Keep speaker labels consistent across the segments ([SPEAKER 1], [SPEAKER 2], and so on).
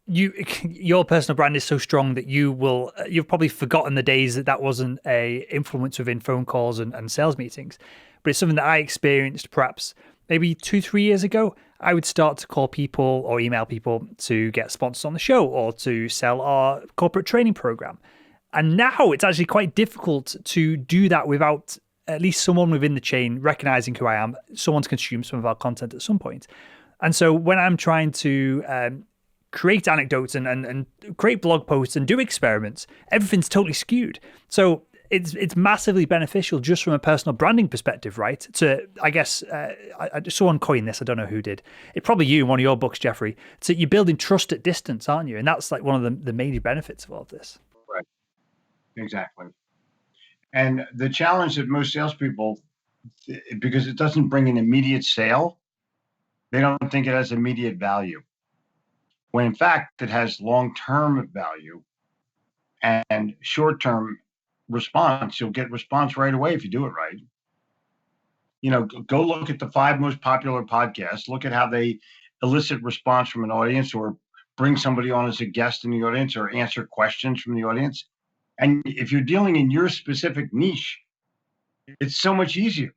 [SPEAKER 1] your personal brand is so strong that you've probably forgotten the days that wasn't a influence within phone calls and sales meetings. But it's something that I experienced perhaps maybe 2-3 years ago. I would start to call people or email people to get sponsors on the show or to sell our corporate training program. And now it's actually quite difficult to do that without at least someone within the chain recognizing who I am, someone's consumed some of our content at some point. And so when I'm trying to create anecdotes and create blog posts and do experiments, everything's totally skewed. So it's massively beneficial just from a personal branding perspective, right? To, I guess, someone coined this, I don't know who did. It's probably you in one of your books, Jeffrey. So you're building trust at distance, aren't you? And that's like one of the major benefits of all of this.
[SPEAKER 2] Right. Exactly. And the challenge that most salespeople, because it doesn't bring an immediate sale, they don't think it has immediate value. When in fact, it has long-term value and short-term response. You'll get response right away if you do it right. Go look at the 5 most popular podcasts. Look at how they elicit response from an audience or bring somebody on as a guest in the audience or answer questions from the audience. And if you're dealing in your specific niche, it's so much easier.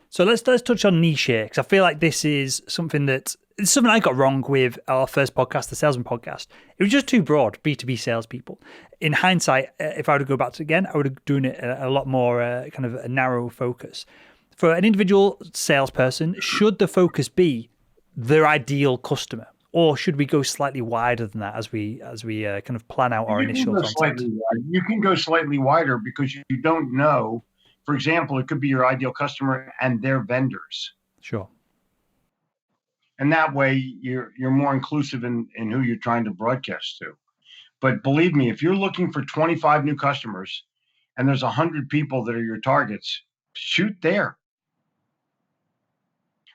[SPEAKER 1] So let's touch on niche here, because I feel like this is something I got wrong with our first podcast, the Salesman Podcast. It was just too broad, B2B salespeople. In hindsight, if I were to go back to it again, I would have done it a lot more kind of a narrow focus. For an individual salesperson, should the focus be their ideal customer? Or should we go slightly wider than that as we kind of plan out our initial content?
[SPEAKER 2] You can go slightly wider because you don't know. For example, it could be your ideal customer and their vendors.
[SPEAKER 1] Sure.
[SPEAKER 2] And that way you're more inclusive in who you're trying to broadcast to. But believe me, if you're looking for 25 new customers and there's 100 people that are your targets, shoot there.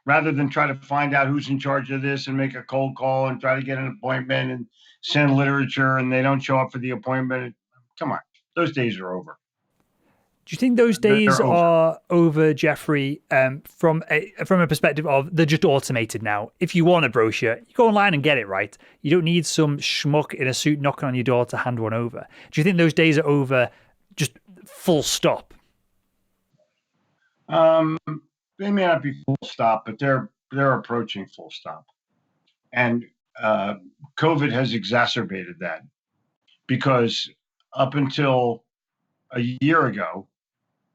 [SPEAKER 2] Rather than try to find out who's in charge of this and make a cold call and try to get an appointment and send literature and they don't show up for the appointment. Come on, those days are over.
[SPEAKER 1] Do you think those days are over, Jeffrey, from a perspective of they're just automated now? If you want a brochure, you go online and get it, right? You don't need some schmuck in a suit knocking on your door to hand one over. Do you think those days are over, just full stop?
[SPEAKER 2] They may not be full stop, but they're approaching full stop. And COVID has exacerbated that because up until a year ago,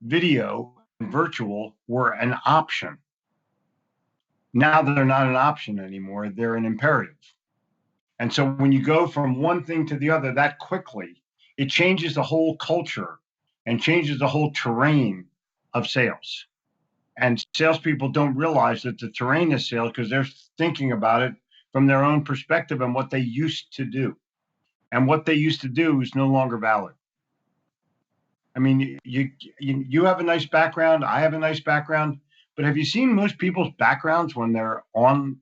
[SPEAKER 2] video and virtual were an option. Now they're not an option anymore. They're an imperative. And so when you go from one thing to the other that quickly, it changes the whole culture and changes the whole terrain of sales. And salespeople don't realize that the terrain is sales because they're thinking about it from their own perspective and what they used to do. And what they used to do is no longer valid. I mean, you have a nice background. I have a nice background. But have you seen most people's backgrounds when they're on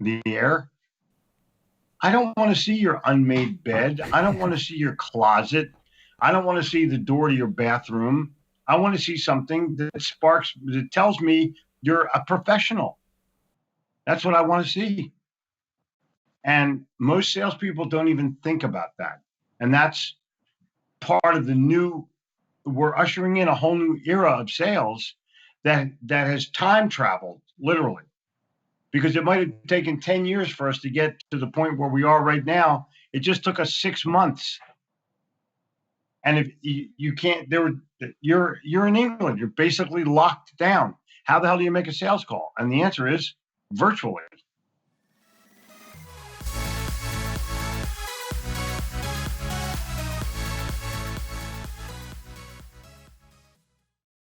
[SPEAKER 2] the air? I don't want to see your unmade bed. I don't want to see your closet. I don't want to see the door to your bathroom. I want to see something that tells me you're a professional. That's what I want to see. And most salespeople don't even think about that. And that's part of we're ushering in a whole new era of sales that has time traveled, literally. Because it might have taken 10 years for us to get to the point where we are right now. It just took us 6 months. And if you can't, you're in England, you're basically locked down. How the hell do you make a sales call? And the answer is virtually.